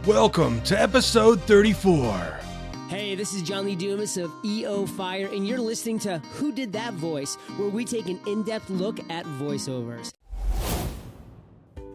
Welcome to episode 34. Hey, this is John Lee Dumas of EO Fire, and you're listening to Who Did That Voice, where we take an in-depth look at voiceovers.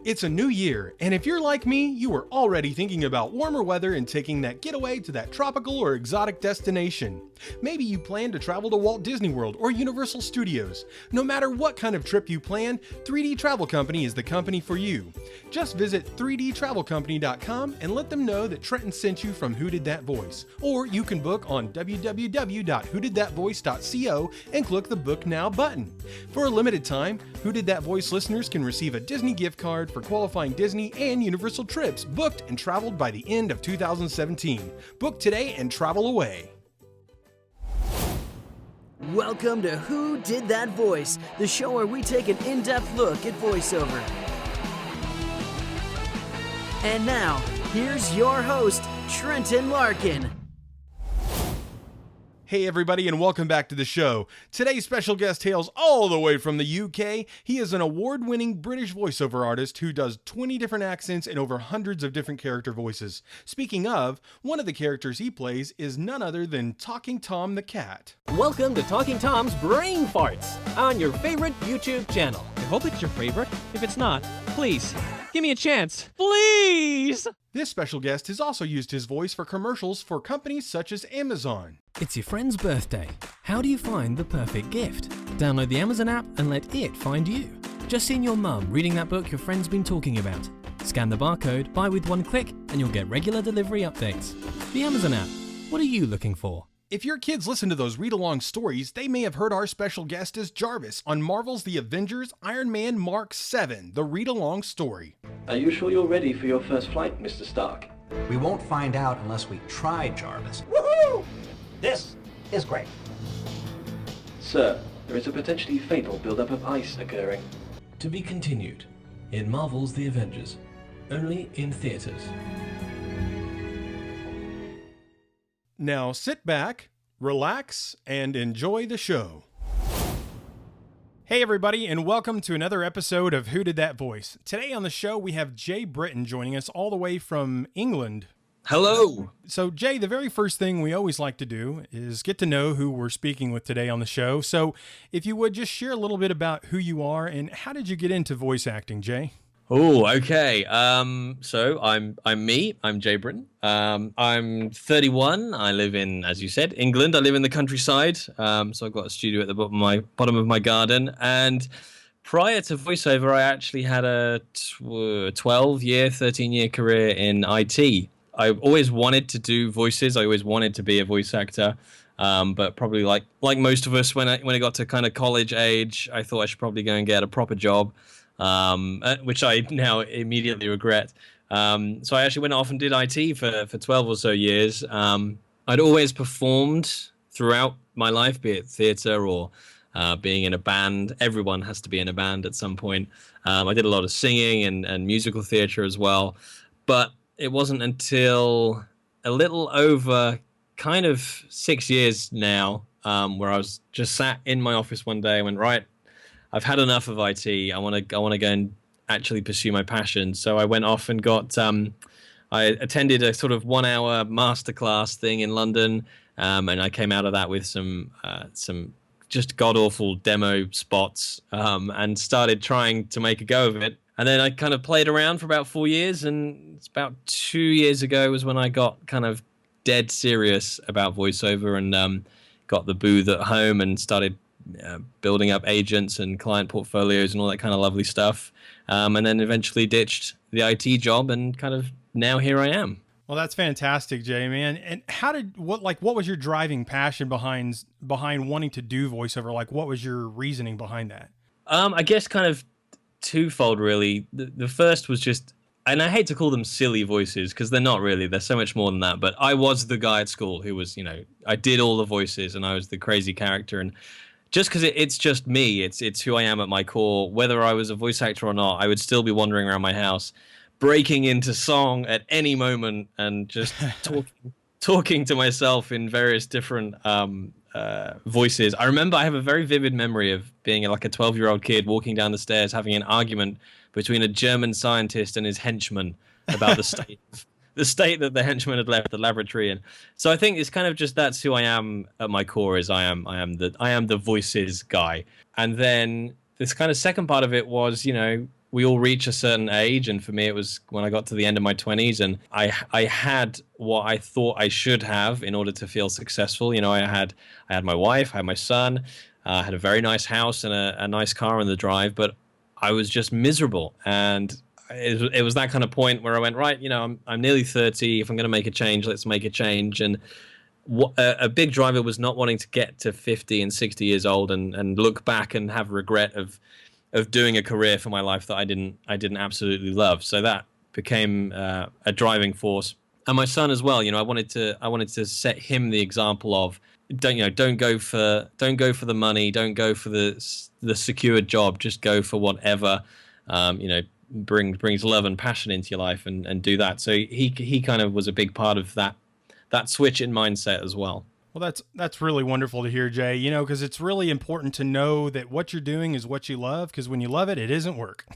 It's a new year, and if you're like me, you are already thinking about warmer weather and taking that getaway to that tropical or exotic destination. Maybe you plan to travel to Walt Disney World or Universal Studios. No matter what kind of trip you plan, 3D Travel Company is the company for you. Just visit 3dtravelcompany.com and let them know that Trenton sent you from Who Did That Voice. Or you can book on www.whodidthatvoice.co and click the Book Now button. For a limited time, Who Did That Voice listeners can receive a Disney gift card for qualifying Disney and Universal trips booked and traveled by the end of 2017. Book today and travel away. Welcome to Who Did That Voice, the show where we take an in-depth look at voiceover. And now, here's your host, Trenton Larkin. Hey everybody, and welcome back to the show. Today's special guest hails all the way from the UK. He is an award-winning British voiceover artist who does 20 different accents and over hundreds of different character voices. Speaking of, one of the characters he plays is none other than Talking Tom the Cat. Welcome to Talking Tom's Brain Farts on your favorite YouTube channel. I hope it's your favorite. If it's not, please, give me a chance. Please! This special guest has also used his voice for commercials for companies such as Amazon. It's your friend's birthday. How do you find the perfect gift? Download the Amazon app and let it find you. Just seen your mum reading that book your friend's been talking about. Scan the barcode, buy with one click, and you'll get regular delivery updates. The Amazon app. What are you looking for? If your kids listen to those read-along stories, they may have heard our special guest as Jarvis on Marvel's The Avengers Iron Man Mark 7, the read-along story. Are you sure you're ready for your first flight, Mr. Stark? We won't find out unless we try, Jarvis. Woohoo! This is great. Sir, there is a potentially fatal buildup of ice occurring. To be continued in Marvel's The Avengers, only in theaters. Now sit back, relax, and enjoy the show. Hey everybody, and welcome to another episode of Who Did That Voice? Today on the show we have Jay Britton joining us all the way from England. Hello. So Jay, the very first thing we always like to do is get to know who we're speaking with today on the show. So if you would just share a little bit about who you are and how did you get into voice acting, Jay? Oh, okay. So I'm me. I'm Jay Britton. I'm 31. I live in, as you said, England. I live in the countryside. So I've got a studio at the bottom of my garden. And prior to voiceover, I actually had a 12-year, 13-year career in IT. I always wanted to do voices. I always wanted to be a voice actor. But probably like most of us, when I got to kind of college age, I thought I should probably go and get a proper job. Which I now immediately regret. So I actually went off and did IT for 12 or so years. I'd always performed throughout my life, be it theater or being in a band. Everyone has to be in a band at some point. I did a lot of singing and musical theater as well. But it wasn't until a little over kind of 6 years now where I was just sat in my office one day and went, right, I've had enough of IT. I want to go and actually pursue my passion. So I went off and I attended a sort of 1-hour masterclass thing in London, and I came out of that with some just god-awful demo spots, and started trying to make a go of it. And then I kind of played around for about 4 years, and it's about 2 years ago was when I got kind of dead serious about voiceover and got the booth at home and started building up agents and client portfolios and all that kind of lovely stuff, and then eventually ditched the IT job, and kind of now here I am. Well, that's fantastic, Jay, man. And what was your driving passion behind wanting to do voiceover? Like, what was your reasoning behind that? I guess kind of twofold, really. The first was just, and I hate to call them silly voices because they're not really. They're so much more than that. But I was the guy at school who was, I did all the voices and I was the crazy character, and just because it's just me. It's who I am at my core. Whether I was a voice actor or not, I would still be wandering around my house, breaking into song at any moment and just talking to myself in various different voices. I remember I have a very vivid memory of being like a 12-year-old kid walking down the stairs having an argument between a German scientist and his henchman about the state that the henchman had left the laboratory in. So I think it's kind of just that's who I am at my core. Is I am the voices guy. And then this kind of second part of it was, we all reach a certain age, and for me it was when I got to the end of my 20s, and I had what I thought I should have in order to feel successful. I had my wife, I had my son, I had a very nice house and a nice car on the drive, but I was just miserable. And it was that kind of point where I went, right, I'm nearly 30. If I'm going to make a change, let's make a change. And a big driver was not wanting to get to 50 and 60 years old and look back and have regret of doing a career for my life that I didn't absolutely love. So that became a driving force. And my son as well. I wanted to set him the example of don't go for the money, don't go for the secured job, just go for whatever brings love and passion into your life and do that. So he kind of was a big part of that switch in mindset as well. Well, that's really wonderful to hear, Jay, because it's really important to know that what you're doing is what you love, because when you love it, it isn't work.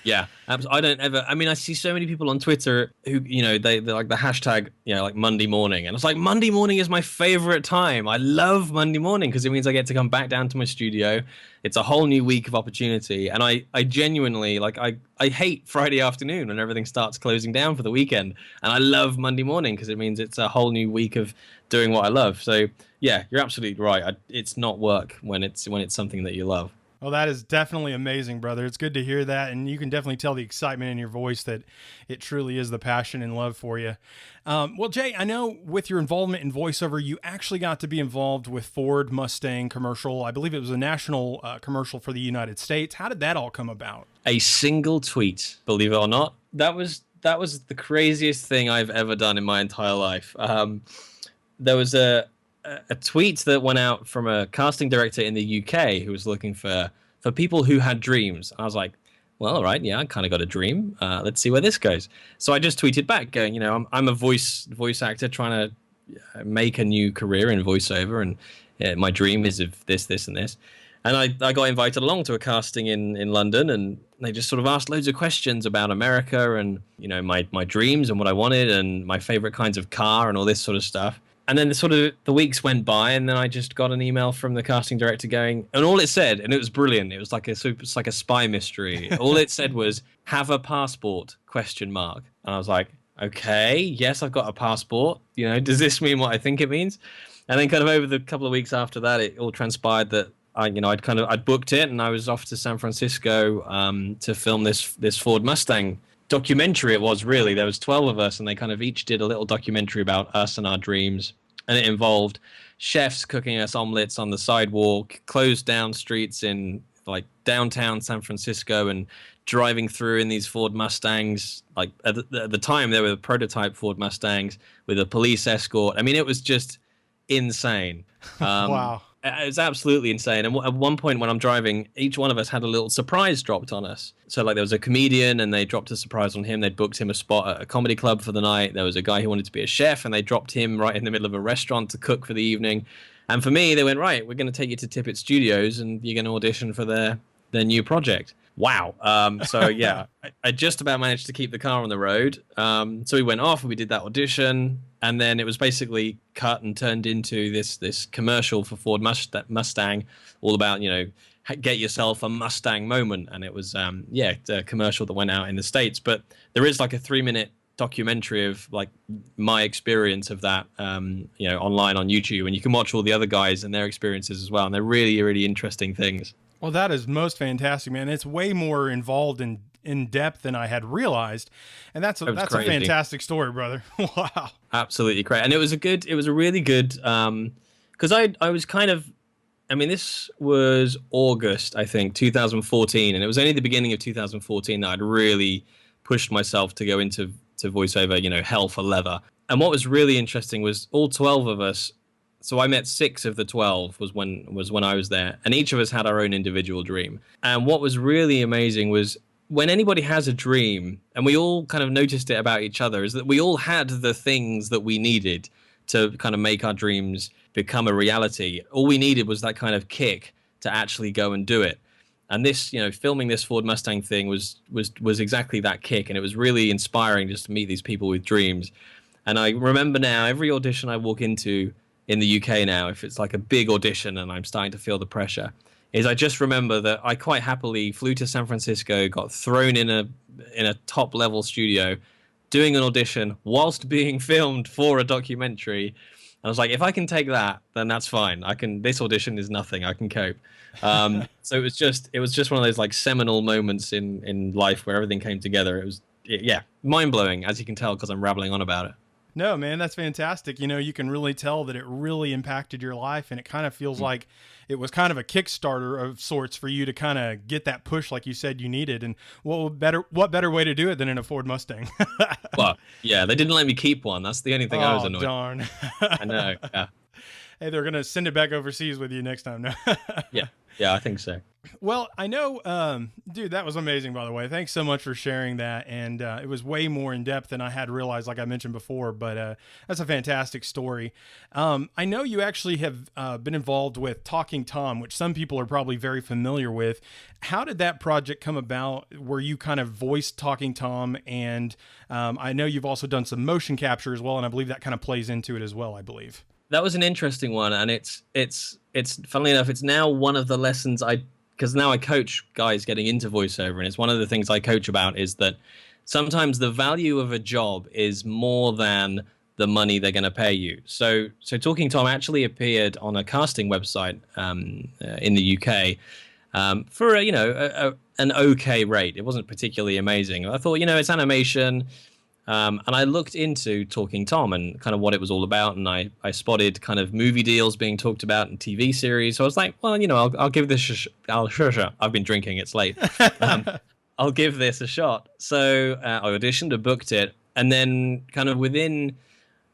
Yeah, I don't ever. I mean, I see so many people on Twitter who, they like the hashtag, like Monday morning, and it's like Monday morning is my favorite time. I love Monday morning because it means I get to come back down to my studio. It's a whole new week of opportunity, and I genuinely I hate Friday afternoon when everything starts closing down for the weekend, and I love Monday morning because it means it's a whole new week of doing what I love. So yeah, you're absolutely right. It's not work when it's something that you love. Well, that is definitely amazing, brother. It's good to hear that, and you can definitely tell the excitement in your voice that it truly is the passion and love for you. Well, Jay, I know with your involvement in voiceover, you actually got to be involved with Ford Mustang commercial. I believe it was a national commercial for the United States. How did that all come about? A single tweet, believe it or not. That was the craziest thing I've ever done in my entire life. There was a tweet that went out from a casting director in the UK who was looking for people who had dreams. I was like, well, all right, yeah, I kind of got a dream. Let's see where this goes. So I just tweeted back going, I'm a voice actor trying to make a new career in voiceover, and my dream is of this, and this. And I got invited along to a casting in London, and they just sort of asked loads of questions about America and, my dreams and what I wanted and my favorite kinds of car and all this sort of stuff. And then the weeks went by, and then I just got an email from the casting director going, and all it said, and it was brilliant. It was like a spy mystery. All it said was, "Have a passport?" ? And I was like, okay, yes, I've got a passport. Does this mean what I think it means? And then kind of over the couple of weeks after that, it all transpired that I'd booked it, and I was off to San Francisco to film this Ford Mustang documentary. It was really, there was 12 of us, and they kind of each did a little documentary about us and our dreams, and it involved chefs cooking us omelets on the sidewalk, closed down streets in like downtown San Francisco, and driving through in these Ford Mustangs. Like at the time they were the prototype Ford Mustangs with a police escort. I mean, it was just insane. Wow. It was absolutely insane. And at one point when I'm driving, each one of us had a little surprise dropped on us. So like there was a comedian, and they dropped a surprise on him. They'd booked him a spot at a comedy club for the night. There was a guy who wanted to be a chef, and they dropped him right in the middle of a restaurant to cook for the evening. And for me, they went, right, we're going to take you to Tippett Studios, and you're going to audition for their new project. Wow. So yeah, I just about managed to keep the car on the road. So we went off, and we did that audition, and then it was basically cut and turned into this commercial for Ford Mustang, all about, get yourself a Mustang moment. And it was, a commercial that went out in the States, but there is like a 3-minute documentary of like my experience of that, online on YouTube, and you can watch all the other guys and their experiences as well. And they're really, really interesting things. Well, that is most fantastic, man. It's way more involved in depth than I had realized. And that's a fantastic story, brother. Wow. Absolutely great. And it was a really good, because I was kind of, this was August, I think, 2014. And it was only the beginning of 2014 that I'd really pushed myself to go into voiceover, hell for leather. And what was really interesting was all 12 of us So I met 6 of the 12 was when I was there, and each of us had our own individual dream. And what was really amazing was when anybody has a dream, and we all kind of noticed it about each other, is that we all had the things that we needed to kind of make our dreams become a reality. All we needed was that kind of kick to actually go and do it. And this, filming this Ford Mustang thing was exactly that kick, and it was really inspiring just to meet these people with dreams. And I remember now every audition I walk into in the UK now, if it's like a big audition and I'm starting to feel the pressure, is I just remember that I quite happily flew to San Francisco, got thrown in a top level studio, doing an audition whilst being filmed for a documentary. And I was like, if I can take that, then that's fine. This audition is nothing. I can cope. So it was just one of those like seminal moments in life where everything came together. It was mind blowing, as you can tell, because I'm rambling on about it. No, man, that's fantastic. You can really tell that it really impacted your life, and it kind of feels like it was kind of a Kickstarter of sorts for you to kind of get that push, like you said you needed. And what better way to do it than in a Ford Mustang? Well, yeah, they didn't let me keep one. That's the only thing I was annoyed. Darn. I know. Yeah. Hey, they're gonna send it back overseas with you next time. No. Yeah, I think so. Well, I know, dude, that was amazing, by the way. Thanks so much for sharing that. And it was way more in depth than I had realized, like I mentioned before, but that's a fantastic story. I know you actually have been involved with Talking Tom, which some people are probably very familiar with. How did that project come about where you kind of voiced Talking Tom? And I know you've also done some motion capture as well, and I believe that kind of plays into it as well, I believe. That was an interesting one, and it's funnily enough, it's now one of the lessons because now I coach guys getting into voiceover, and it's one of the things I coach about is that sometimes the value of a job is more than the money they're going to pay you. So Talking Tom actually appeared on a casting website in the UK for an okay rate. It wasn't particularly amazing. I thought, it's animation. And I looked into Talking Tom and kind of what it was all about, and I spotted kind of movie deals being talked about in TV series. So I was like, well, I'll give this I've been drinking, it's late. I'll give this a shot. So I auditioned and booked it, and then kind of within,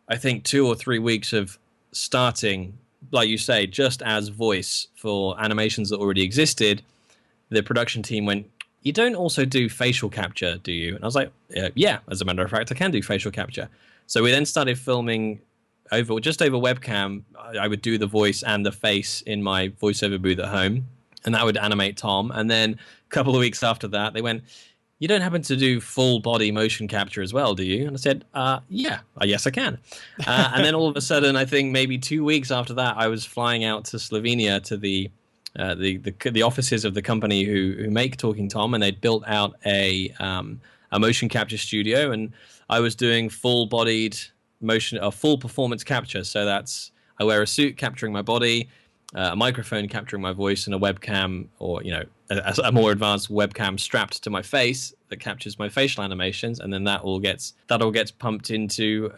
I think, 2 or 3 weeks of starting, like you say, just as voice for animations that already existed, the production team went, you don't also do facial capture, do you? And I was like, yeah, as a matter of fact, I can do facial capture. So we then started filming over webcam. I would do the voice and the face in my voiceover booth at home, and that would animate Tom. And then a couple of weeks after that, they went, you don't happen to do full body motion capture as well, do you? And I said, yes, I can. And then all of a sudden, I think maybe 2 weeks after that, I was flying out to Slovenia to the offices of the company who make Talking Tom, and they'd built out a motion capture studio, and I was doing full-bodied full performance capture. So that's I wear a suit capturing my body, a microphone capturing my voice, and a webcam, or a more advanced webcam strapped to my face that captures my facial animations, and then that all gets pumped into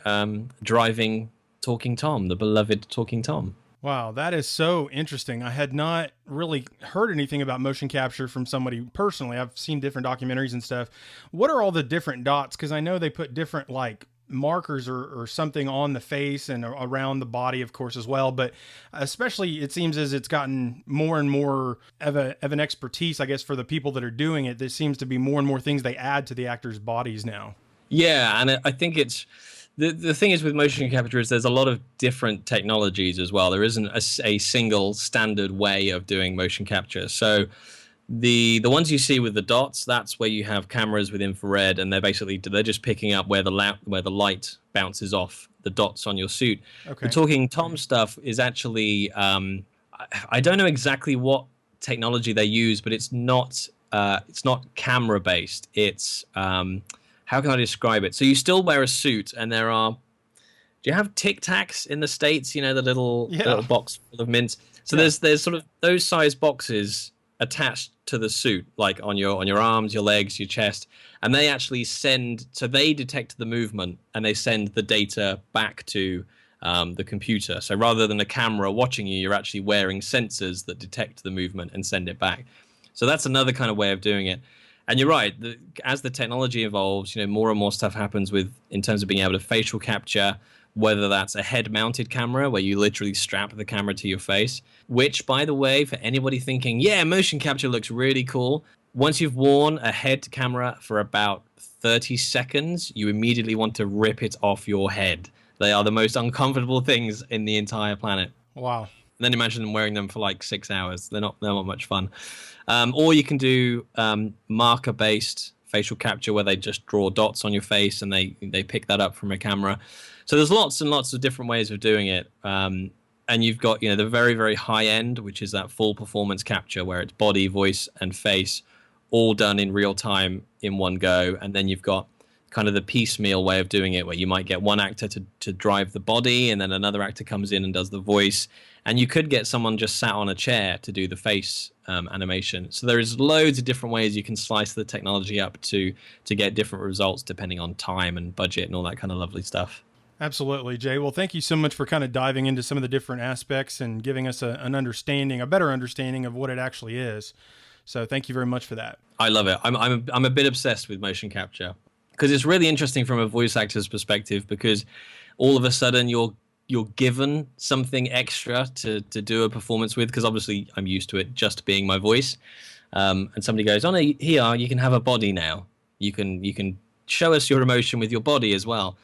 driving Talking Tom, the beloved Talking Tom. Wow, that is so interesting. I had not really heard anything about motion capture from somebody personally. I've seen different documentaries and stuff. What are all the different dots? Because I know they put different like markers or something on the face and around the body, of course, as well. But especially it seems as it's gotten more and more of an expertise, I guess, for the people that are doing it. There seems to be more and more things they add to the actors' bodies now. Yeah, and I think it's... The thing is with motion capture is there's a lot of different technologies as well. There isn't a single standard way of doing motion capture. So the ones you see with the dots, that's where you have cameras with infrared, and they're just picking up where the light bounces off the dots on your suit. Okay. The Talking Tom stuff is actually I don't know exactly what technology they use, but it's not camera based. It's how can I describe it? So you still wear a suit, and there are... Do you have Tic Tacs in the States? The little box full of mints. So there's sort of those size boxes attached to the suit, like on your arms, your legs, your chest, and they actually they detect the movement, and they send the data back to the computer. So rather than a camera watching you, you're actually wearing sensors that detect the movement and send it back. So that's another kind of way of doing it. And you're right. As the technology evolves, more and more stuff happens in terms of being able to facial capture. whether that's a head-mounted camera where you literally strap the camera to your face, which, by the way, for anybody thinking, yeah, motion capture looks really cool, once you've worn a head camera for about 30 seconds, you immediately want to rip it off your head. They are the most uncomfortable things in the entire planet. Wow. And then imagine wearing them for like 6 hours. They're not much fun. Or you can do marker-based facial capture where they just draw dots on your face and they pick that up from a camera. So there's lots and lots of different ways of doing it. And you've got, the very, very high end, which is that full performance capture where it's body, voice, and face all done in real time in one go. And then you've got kind of the piecemeal way of doing it where you might get one actor to drive the body and then another actor comes in and does the voice. And you could get someone just sat on a chair to do the face animation. So there is loads of different ways you can slice the technology up to get different results depending on time and budget and all that kind of lovely stuff. Absolutely, Jay. Well, thank you so much for kind of diving into some of the different aspects and giving us a better understanding of what it actually is. So thank you very much for that. I love it. I'm a bit obsessed with motion capture because it's really interesting from a voice actor's perspective because all of a sudden you're given something extra to do a performance with, because obviously I'm used to it just being my voice. And somebody goes, oh no, here you can have a body now. You can show us your emotion with your body as well.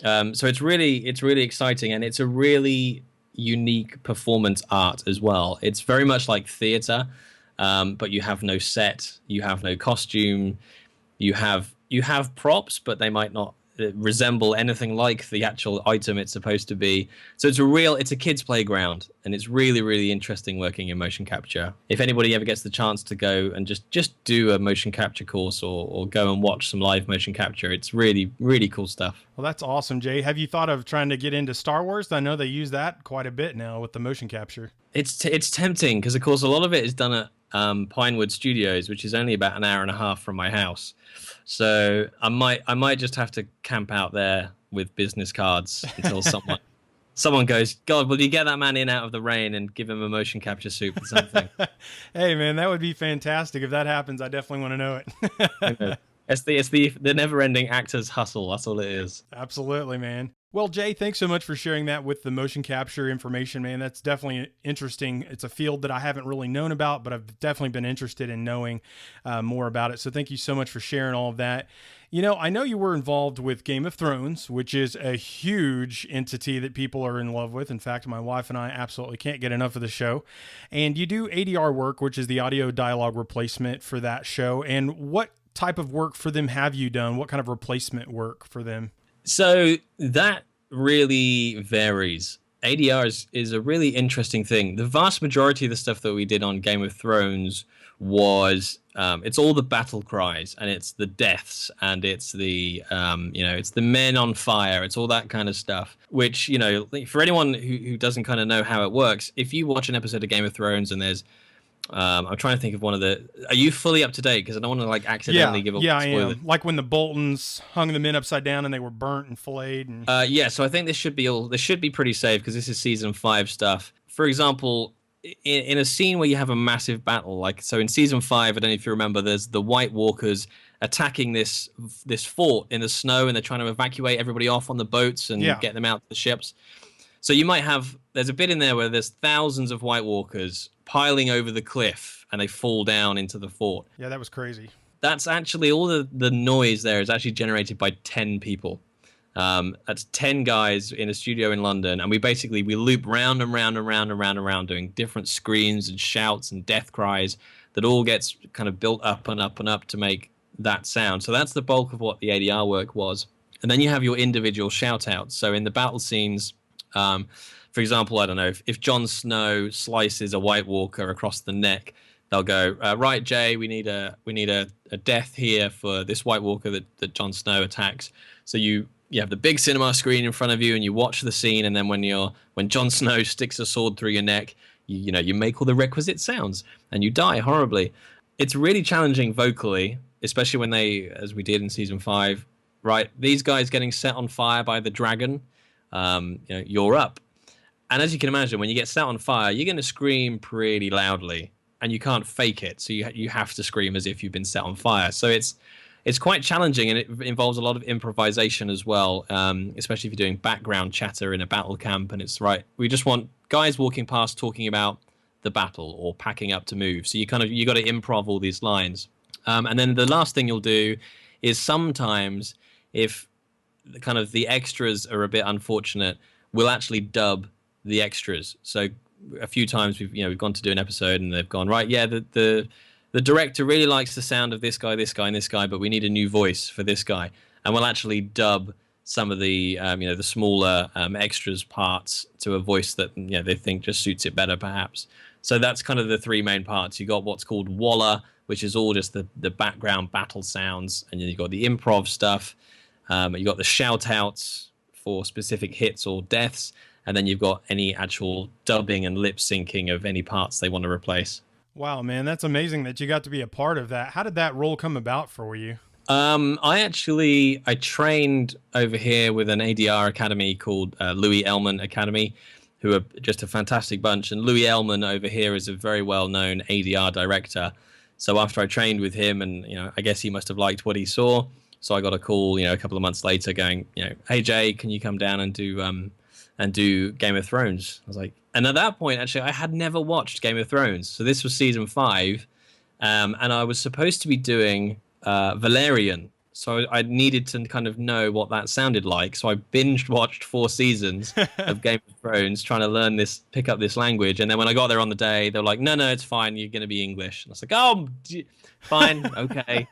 So it's really exciting, and it's a really unique performance art as well. It's very much like theater, but you have no set, you have no costume, you have props, but they might not resemble anything like the actual item it's supposed to be. So it's a kid's playground, and it's really, really interesting working in motion capture. If anybody ever gets the chance to go and just do a motion capture course or go and watch some live motion capture, it's really, really cool stuff. Well, that's awesome, Jay. Have you thought of trying to get into Star Wars? I know they use that quite a bit now with the motion capture. It's tempting because, of course, a lot of it is done at Pinewood Studios, which is only about an hour and a half from my house. So I might just have to camp out there with business cards until someone goes, God, will you get that man in out of the rain and give him a motion capture soup or something? Hey man, that would be fantastic. If that happens, I definitely want to know it. It's the never-ending actor's hustle. That's all it is. Absolutely, man. Well, Jay, thanks so much for sharing that with the motion capture information, man. That's definitely interesting. It's a field that I haven't really known about, but I've definitely been interested in knowing more about it. So thank you so much for sharing all of that. I know you were involved with Game of Thrones, which is a huge entity that people are in love with. In fact, my wife and I absolutely can't get enough of the show. And you do ADR work, which is the audio dialogue replacement for that show. And what type of work for them have you done? What kind of replacement work for them? So that really varies. ADR is a really interesting thing. The vast majority of the stuff that we did on Game of Thrones was it's all the battle cries, and it's the deaths, and it's the it's the men on fire, it's all that kind of stuff, which for anyone who doesn't kind of know how it works, if you watch an episode of Game of Thrones and there's I'm trying to think of one of the. Are you fully up to date? Because I don't want to accidentally give up. Yeah, I am. Like when the Boltons hung the men upside down and they were burnt and filleted. And... yeah, so I think this should be pretty safe because this is season 5 stuff. For example, in a scene where you have a massive battle, so in season 5, I don't know if you remember, there's the White Walkers attacking this fort in the snow, and they're trying to evacuate everybody off on the boats and get them out to the ships. So you might have, there's a bit in there where there's thousands of White Walkers piling over the cliff and they fall down into the fort. Yeah, that was crazy. That's actually, all the noise there is actually generated by 10 people. That's 10 guys in a studio in London, and we loop round and round and round and round and round doing different screams and shouts and death cries that all gets kind of built up and up and up to make that sound. So that's the bulk of what the ADR work was. And then you have your individual shout outs. So in the battle scenes, for example, I don't know, if Jon Snow slices a White Walker across the neck, they'll go, right, Jay, we need a death here for this White Walker that Jon Snow attacks. So you have the big cinema screen in front of you and you watch the scene, and then when Jon Snow sticks a sword through your neck, you make all the requisite sounds and you die horribly. It's really challenging vocally, especially when they, as we did in season 5, right, these guys getting set on fire by the dragon, you're up. And as you can imagine, when you get set on fire, you're going to scream pretty loudly, and you can't fake it. So you have to scream as if you've been set on fire. So it's it's quite challenging, and it involves a lot of improvisation as well, especially if you're doing background chatter in a battle camp. And it's right, we just want guys walking past talking about the battle or packing up to move. So you got to improv all these lines. And then the last thing you'll do is sometimes, if the extras are a bit unfortunate, we'll actually dub the extras. So a few times we've gone to do an episode and they've gone, right, yeah, the director really likes the sound of this guy, and this guy, but we need a new voice for this guy, and we'll actually dub some of the the smaller extras parts to a voice that they think just suits it better, perhaps. So that's kind of the three main parts. You got what's called Walla, which is all just the background battle sounds, and then you got the improv stuff. You got the shout outs for specific hits or deaths, and then you've got any actual dubbing and lip syncing of any parts they want to replace. Wow, man, that's amazing that you got to be a part of that. How did that role come about for you? I trained over here with an ADR academy called Louis Elman Academy, who are just a fantastic bunch. And Louis Elman over here is a very well-known ADR director. So after I trained with him, and I guess he must have liked what he saw. So I got a call, a couple of months later, going, hey Jay, can you come down and do Game of Thrones? I was like, and at that point, actually, I had never watched Game of Thrones. So this was season 5, and I was supposed to be doing Valerian. So I needed to kind of know what that sounded like. So I binge watched 4 seasons of Game of Thrones, trying to pick up this language. And then when I got there on the day, they were like, no, it's fine. You're going to be English. And I was like, oh, fine. Okay.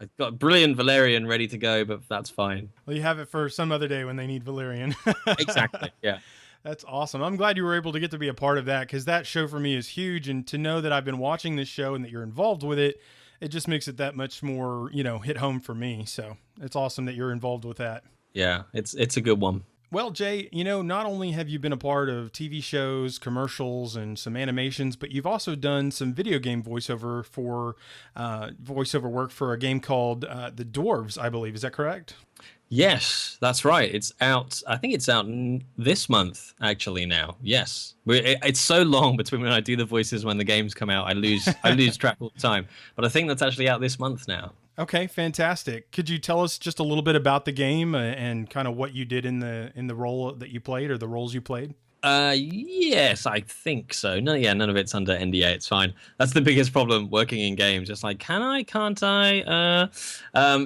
I've got brilliant Valerian ready to go, but that's fine. Well, you have it for some other day when they need Valerian. Exactly. Yeah. That's awesome. I'm glad you were able to get to be a part of that, because that show for me is huge. And to know that I've been watching this show and that you're involved with it, it just makes it that much more, hit home for me. So it's awesome that you're involved with that. Yeah, it's a good one. Well, Jay, not only have you been a part of TV shows, commercials, and some animations, but you've also done some video game voiceover work for a game called The Dwarves, I believe. Is that correct? Yes, that's right. It's out. I think it's out this month, actually. Now, yes, it's so long between when I do the voices when the games come out. I lose track all the time. But I think that's actually out this month now. Okay, fantastic. Could you tell us just a little bit about the game and kind of what you did in the role that you played, or the roles you played? Yes, I think so. None of it's under NDA. It's fine. That's the biggest problem working in games. It's like, can I? Can't I?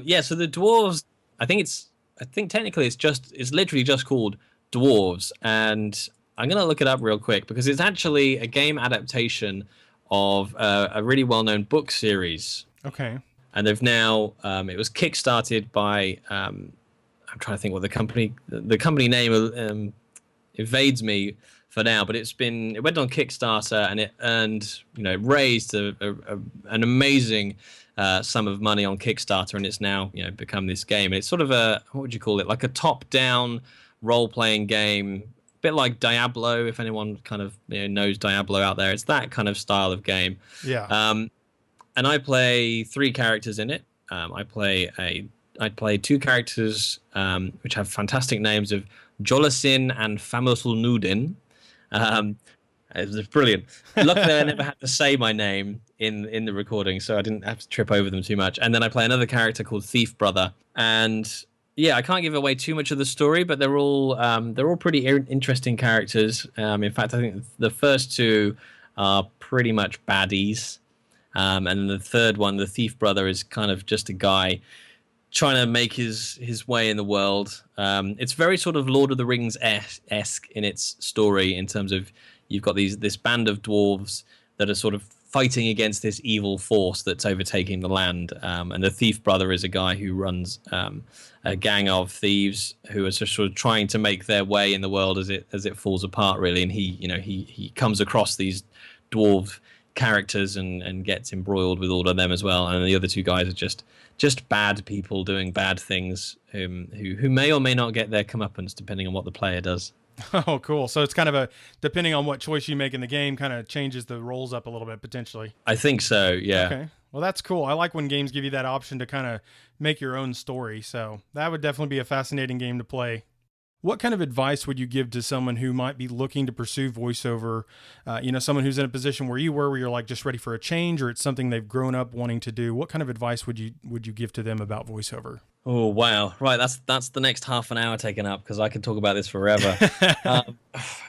Yeah. So the dwarves. I think technically it's literally just called Dwarves, and I'm gonna look it up real quick because it's actually a game adaptation of a really well-known book series. Okay. And they've now it was kickstarted by I'm trying to think what the company name evades me for now, but it went on Kickstarter and it earned it raised an amazing sum of money on Kickstarter, and it's now become this game. And it's sort of what would you call it, like a top-down role-playing game, a bit like Diablo, if anyone kind of knows Diablo out there. It's that kind of style of game. Yeah. And I play 3 characters in it. I play 2 characters which have fantastic names of Jolasin and Famosulnudin. It's brilliant. Luckily, I never had to say my name in the recording, so I didn't have to trip over them too much. And then I play another character called Thief Brother. And yeah, I can't give away too much of the story, but they're all pretty interesting characters. In fact, I think the first 2 are pretty much baddies. And then the third one, the Thief Brother, is kind of just a guy trying to make his way in the world. It's very sort of Lord of the Rings-esque in its story, in terms of you've got this band of dwarves that are sort of fighting against this evil force that's overtaking the land. And the Thief Brother is a guy who runs a gang of thieves who are just sort of trying to make their way in the world as it falls apart, really. And he comes across these dwarf characters and gets embroiled with all of them as well. And the other 2 guys are just bad people doing bad things who may or may not get their comeuppance depending on what the player does. Oh, cool. So it's kind of depending on what choice you make in the game, kind of changes the roles up a little bit potentially. I think so, yeah. Okay. Well, that's cool. I like when games give you that option to kind of make your own story. So that would definitely be a fascinating game to play. What kind of advice would you give to someone who might be looking to pursue voiceover? Someone who's in a position where you were, where you're like just ready for a change, or it's something they've grown up wanting to do. What kind of advice would you give to them about voiceover? Oh wow! Right, that's the next half an hour taken up because I could talk about this forever.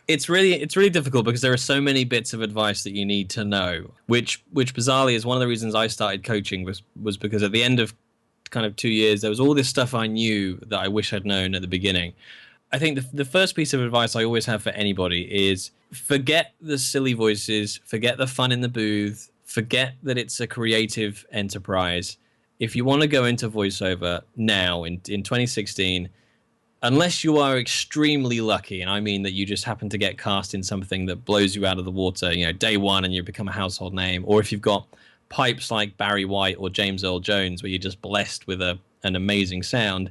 It's really difficult because there are so many bits of advice that you need to know. Which bizarrely is one of the reasons I started coaching was because at the end of kind of 2 years there was all this stuff I knew that I wish I'd known at the beginning. I think the first piece of advice I always have for anybody is forget the silly voices, forget the fun in the booth, forget that it's a creative enterprise. If you want to go into voiceover now in 2016, unless you are extremely lucky, and I mean that you just happen to get cast in something that blows you out of the water, day one and you become a household name, or if you've got pipes like Barry White or James Earl Jones where you're just blessed with an amazing sound,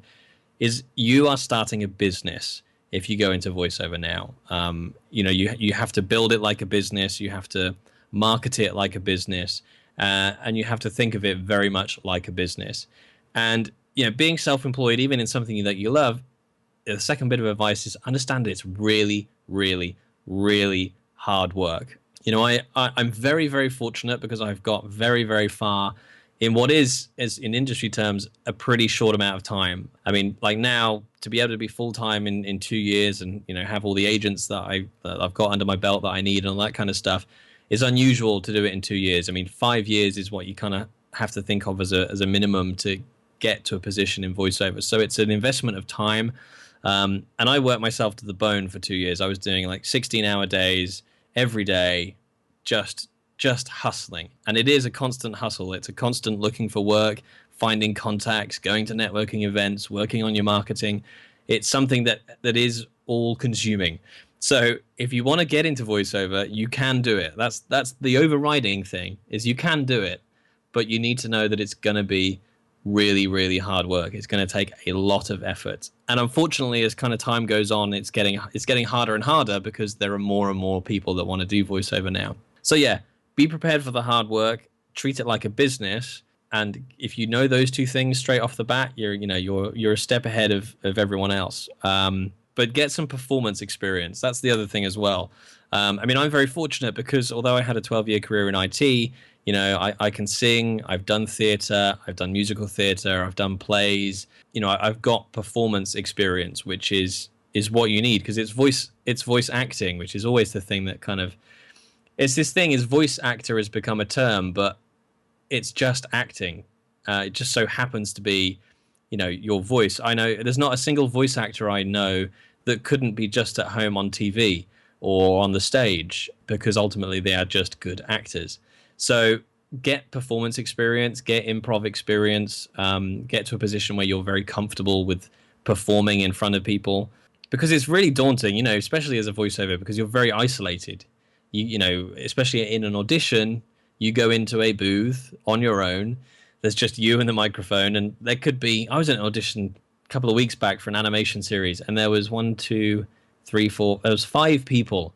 is you are starting a business if you go into voiceover now. You have to build it like a business, you have to market it like a business, and you have to think of it very much like a business. And being self-employed, even in something that you love, the second bit of advice is understand it's really, really, really hard work. I'm very, very fortunate because I've got very, very far in what is in industry terms, a pretty short amount of time. I mean, like now, to be able to be full-time in 2 years and, have all the agents that I've got under my belt that I need and all that kind of stuff is unusual to do it in 2 years. I mean, 5 years is what you kind of have to think of as a minimum to get to a position in voiceover. So it's an investment of time. And I worked myself to the bone for 2 years. I was doing like 16-hour days every day, just hustling. And it is a constant hustle. It's a constant looking for work, finding contacts, going to networking events, working on your marketing. It's something that is all consuming. So if you want to get into voiceover, you can do it. That's the overriding thing, is you can do it, but you need to know that it's going to be really, really hard work. It's going to take a lot of effort. And unfortunately, as kind of time goes on, it's getting harder and harder because there are more and more people that want to do voiceover now. So yeah, be prepared for the hard work, treat it like a business. And if you know those two things straight off the bat, you're a step ahead of everyone else. But get some performance experience. That's the other thing as well. I'm very fortunate because although I had a 12-year career in IT, I can sing, I've done theater, I've done musical theater, I've done plays. I've got performance experience, which is what you need because it's voice acting, which is always the thing that kind of, it's this thing is voice actor has become a term, but it's just acting. It just so happens to be, your voice. I know there's not a single voice actor I know that couldn't be just at home on TV or on the stage because ultimately they are just good actors. So get performance experience, get improv experience, get to a position where you're very comfortable with performing in front of people because it's really daunting, especially as a voiceover because you're very isolated. Especially in an audition, you go into a booth on your own. There's just you and the microphone, and there could be. I was in an audition a couple of weeks back for an animation series, and there was 1, 2, 3, 4. There was 5 people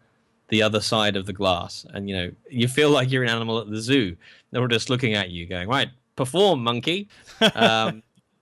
the other side of the glass, and you feel like you're an animal at the zoo. They're all just looking at you, going, "Right, perform, monkey."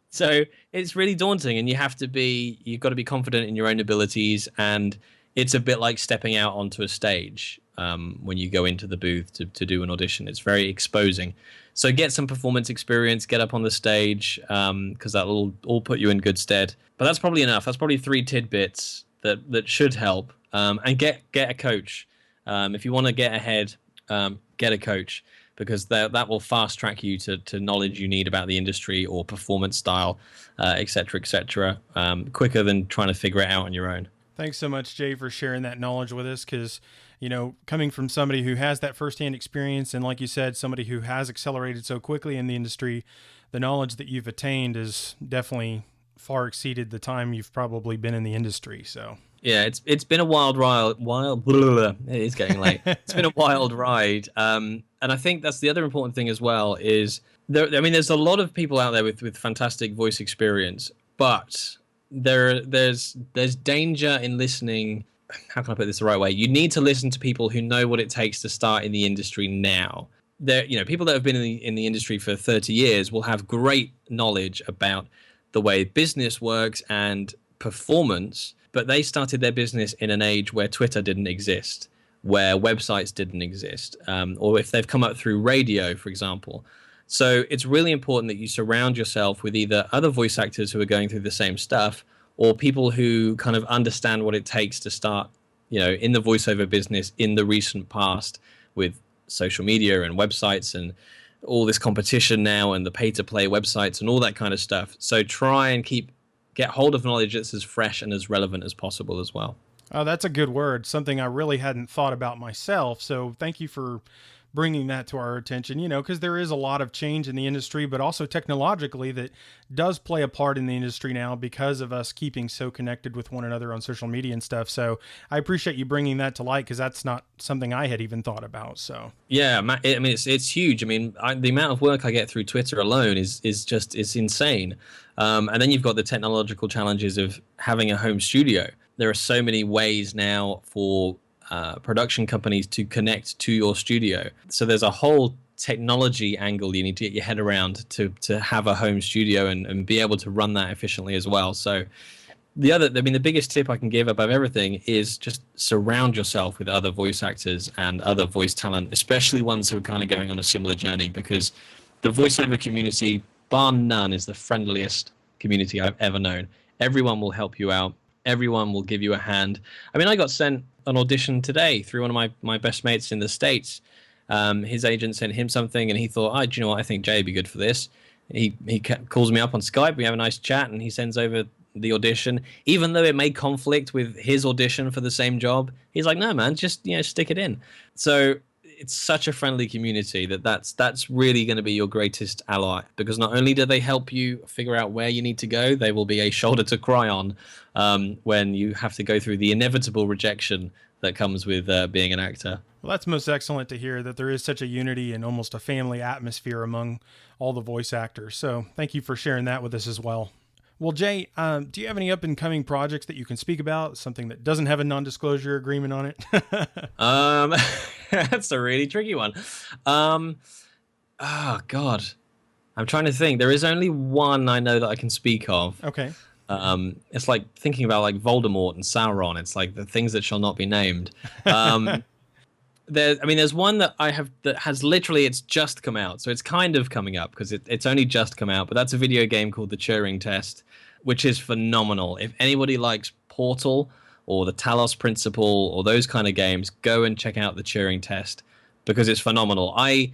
So it's really daunting, and you've got to be confident in your own abilities, and it's a bit like stepping out onto a stage. When you go into the booth to do an audition. It's very exposing. So get some performance experience, get up on the stage, because that will all put you in good stead. But that's probably enough. That's probably 3 tidbits that should help. And get a coach. If you want to get ahead, get a coach, because that will fast track you to knowledge you need about the industry or performance style, et cetera, quicker than trying to figure it out on your own. Thanks so much, Jay, for sharing that knowledge with us because, coming from somebody who has that firsthand experience and, like you said, somebody who has accelerated so quickly in the industry, the knowledge that you've attained is definitely far exceeded the time you've probably been in the industry. So yeah, it's been a wild ride. It is getting late. It's been a wild ride. And I think that's the other important thing as well is there's a lot of people out there with fantastic voice experience, but there's danger in listening. How can I put this the right way? You need to listen to people who know what it takes to start in the industry now. People that have been in the industry for 30 years will have great knowledge about the way business works and performance, but they started their business in an age where Twitter didn't exist, where websites didn't exist, or if they've come up through radio, for example. So it's really important that you surround yourself with either other voice actors who are going through the same stuff, or people who kind of understand what it takes to start, in the voiceover business in the recent past, with social media and websites and all this competition now and the pay-to-play websites and all that kind of stuff. So try and get hold of knowledge that's as fresh and as relevant as possible as well. Oh, that's a good word. Something I really hadn't thought about myself. So thank you for bringing that to our attention, because there is a lot of change in the industry, but also technologically that does play a part in the industry now because of us keeping so connected with one another on social media and stuff. So I appreciate you bringing that to light, because that's not something I had even thought about. So yeah, I mean, it's huge. I mean, the amount of work I get through Twitter alone is it's insane. And then you've got the technological challenges of having a home studio. There are so many ways now for production companies to connect to your studio. So there's a whole technology angle you need to get your head around to have a home studio and be able to run that efficiently as well. So the biggest tip I can give above everything is just surround yourself with other voice actors and other voice talent, especially ones who are kind of going on a similar journey, because the voiceover community, bar none, is the friendliest community I've ever known. Everyone will help you out. Everyone will give you a hand. I mean, I got sent an audition today through one of my best mates in the States. His agent sent him something, and he thought, do you know what? I think Jay would be good for this. He calls me up on Skype. We have a nice chat, and he sends over the audition. Even though it may conflict with his audition for the same job, he's like, no, man, just stick it in. So it's such a friendly community that's really going to be your greatest ally, because not only do they help you figure out where you need to go, they will be a shoulder to cry on when you have to go through the inevitable rejection that comes with being an actor. Well, that's most excellent to hear, that there is such a unity and almost a family atmosphere among all the voice actors. So thank you for sharing that with us as well. Well, Jay, do you have any up-and-coming projects that you can speak about? Something that doesn't have a non-disclosure agreement on it? That's a really tricky one. Oh, God. I'm trying to think. There is only one I know that I can speak of. Okay. It's like thinking about like Voldemort and Sauron. It's like the things that shall not be named. There's one that I have that has literally, it's just come out. So it's kind of coming up because it's only just come out. But that's a video game called The Turing Test, which is phenomenal. If anybody likes Portal or the Talos Principle or those kind of games, go and check out The Turing Test, because it's phenomenal. I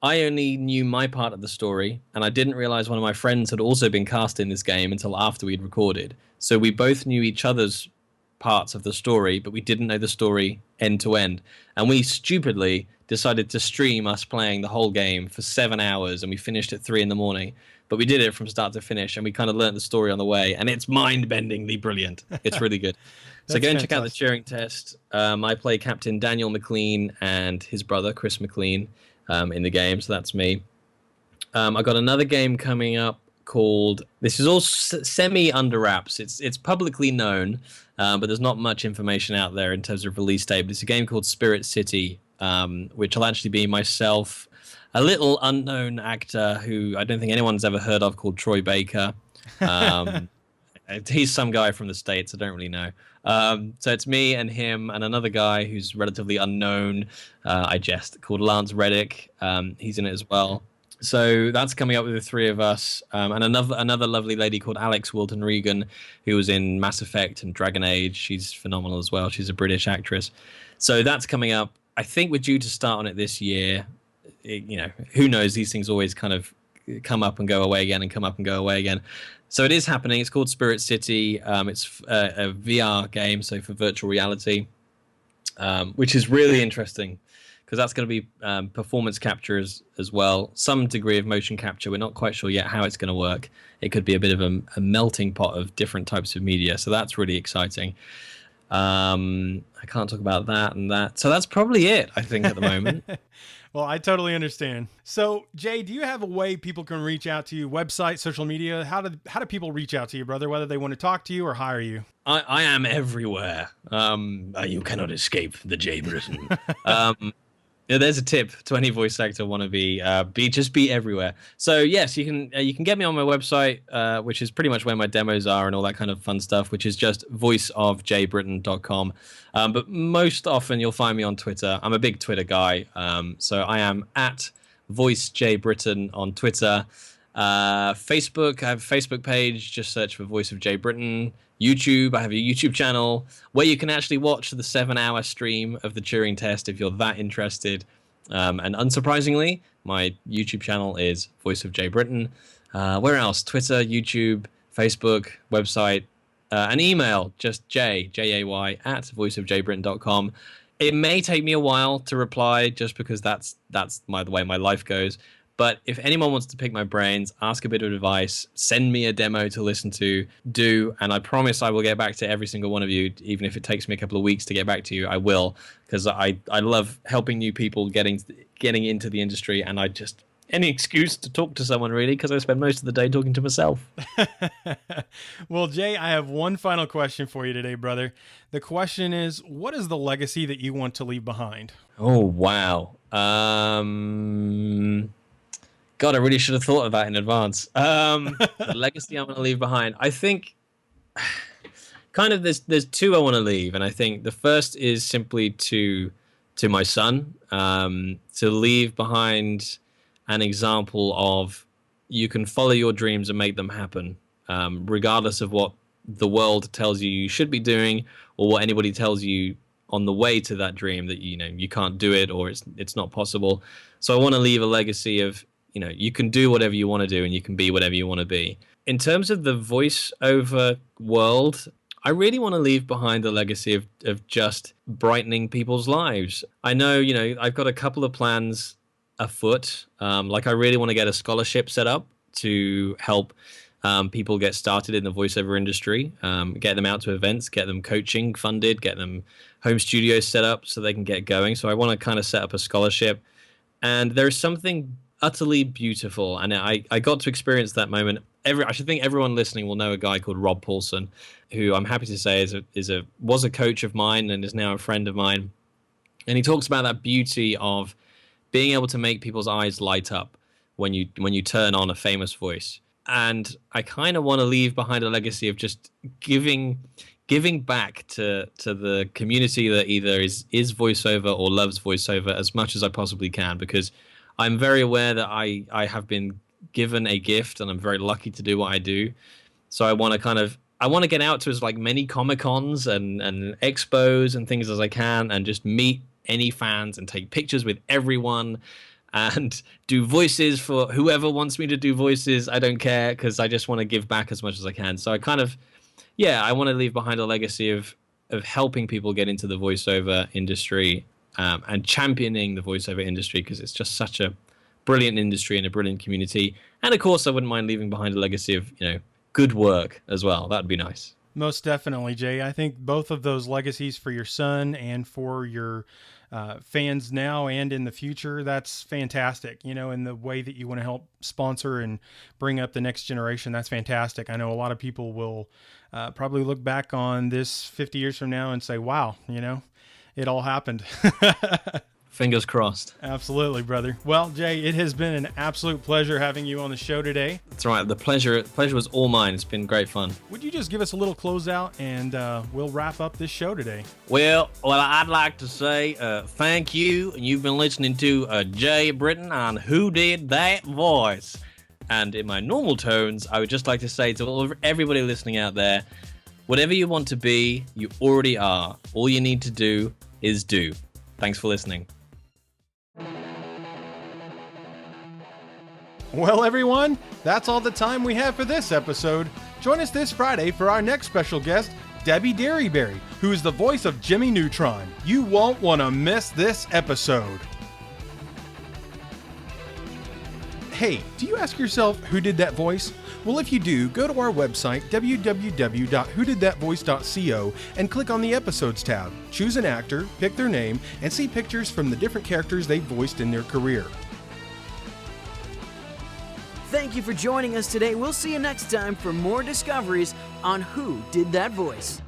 only knew my part of the story, and I didn't realize one of my friends had also been cast in this game until after we'd recorded. So we both knew each other's parts of the story, but we didn't know the story end to end. And we stupidly decided to stream us playing the whole game for 7 hours, and we finished at 3 a.m. But we did it from start to finish, and we kind of learned the story on the way, and it's mind-bendingly brilliant. It's really good. So go and check out The Turing Test. I play Captain Daniel McLean and his brother, Chris McLean, in the game, so that's me. I got another game coming up called, this is all semi under wraps. It's publicly known, but there's not much information out there in terms of release date. But it's a game called Spirit City, which will actually be myself, a little unknown actor who I don't think anyone's ever heard of, called Troy Baker. He's some guy from the States, I don't really know. So it's me and him and another guy who's relatively unknown, called Lance Reddick. He's in it as well. So that's coming up with the three of us, and another lovely lady called Alex Wilton Regan, who was in Mass Effect and Dragon Age. She's phenomenal as well. She's a British actress. So that's coming up. I think we're due to start on it this year. Who knows? These things always kind of come up and go away again and come up and go away again. So it is happening. It's called Spirit City. It's a VR game, so for virtual reality, which is really interesting, because that's going to be performance capture as well. Some degree of motion capture. We're not quite sure yet how it's going to work. It could be a bit of a melting pot of different types of media. So that's really exciting. I can't talk about that and that. So that's probably it, I think, at the moment. Well, I totally understand. So, Jay, do you have a way people can reach out to you? Website, social media? How do people reach out to you, brother, whether they want to talk to you or hire you? I am everywhere. You cannot escape the Jay Britton. Yeah, there's a tip to any voice actor wannabe. Be everywhere. So yes, you can get me on my website, which is pretty much where my demos are and all that kind of fun stuff, which is just voiceofjbritton.com. But most often you'll find me on Twitter. I'm a big Twitter guy, so I am at VoiceJBritton on Twitter. Facebook, I have a Facebook page. Just search for Voice of J Britton. YouTube, I have a YouTube channel where you can actually watch the 7-hour stream of the Turing test if you're that interested. And unsurprisingly, my YouTube channel is Voice of J Britton. Where else? Twitter, YouTube, Facebook, website, an email, just Jay at voiceofjbritton.com. It may take me a while to reply just because that's the way my life goes. But if anyone wants to pick my brains, ask a bit of advice, send me a demo to listen to, and I promise I will get back to every single one of you, even if it takes me a couple of weeks to get back to you, I will, because I love helping new people getting into the industry, and any excuse to talk to someone, really, because I spend most of the day talking to myself. Well, Jay, I have one final question for you today, brother. The question is, what is the legacy that you want to leave behind? Oh, wow. God, I really should have thought of that in advance. The legacy I'm going to leave behind. I think kind of there's two I want to leave, and I think the first is simply to my son, to leave behind an example of you can follow your dreams and make them happen, regardless of what the world tells you should be doing or what anybody tells you on the way to that dream that you can't do it or it's not possible. So I want to leave a legacy of you can do whatever you want to do and you can be whatever you want to be. In terms of the voiceover world, I really want to leave behind a legacy of just brightening people's lives. I know, I've got a couple of plans afoot. I really want to get a scholarship set up to help people get started in the voiceover industry, get them out to events, get them coaching funded, get them home studios set up so they can get going. So I want to kind of set up a scholarship. And there's something utterly beautiful, and I got to experience that moment. I should think everyone listening will know a guy called Rob Paulson, who I'm happy to say was a coach of mine and is now a friend of mine. And he talks about that beauty of being able to make people's eyes light up when you turn on a famous voice. And I kind of want to leave behind a legacy of just giving back to the community that either is voiceover or loves voiceover as much as I possibly can, because I'm very aware that I have been given a gift and I'm very lucky to do what I do. So I want to get out to as many Comic-Cons and expos and things as I can and just meet any fans and take pictures with everyone and do voices for whoever wants me to do voices. I don't care, because I just want to give back as much as I can. So I want to leave behind a legacy of helping people get into the voiceover industry. And championing the voiceover industry, because it's just such a brilliant industry and a brilliant community. And of course, I wouldn't mind leaving behind a legacy of good work as well. That'd be nice. Most definitely, Jay. I think both of those legacies for your son and for your fans now and in the future, that's fantastic. In the way that you want to help sponsor and bring up the next generation, that's fantastic. I know a lot of people will probably look back on this 50 years from now and say, wow, it all happened. Fingers crossed. Absolutely, brother. Well, Jay, it has been an absolute pleasure having you on the show today. That's right. The pleasure was all mine. It's been great fun. Would you just give us a little closeout and we'll wrap up this show today? Well, I'd like to say thank you. You've been listening to Jay Britton on Who Did That Voice. And in my normal tones, I would just like to say to everybody listening out there, whatever you want to be, you already are. All you need to do is do. Thanks for listening. Well, everyone, that's all the time we have for this episode. Join us this Friday for our next special guest, Debbie Derryberry, who is the voice of Jimmy Neutron. You won't want to miss this episode. Hey, do you ask yourself who did that voice? Well, if you do, go to our website, www.whodidthatvoice.co, and click on the Episodes tab. Choose an actor, pick their name, and see pictures from the different characters they've voiced in their career. Thank you for joining us today. We'll see you next time for more discoveries on Who Did That Voice.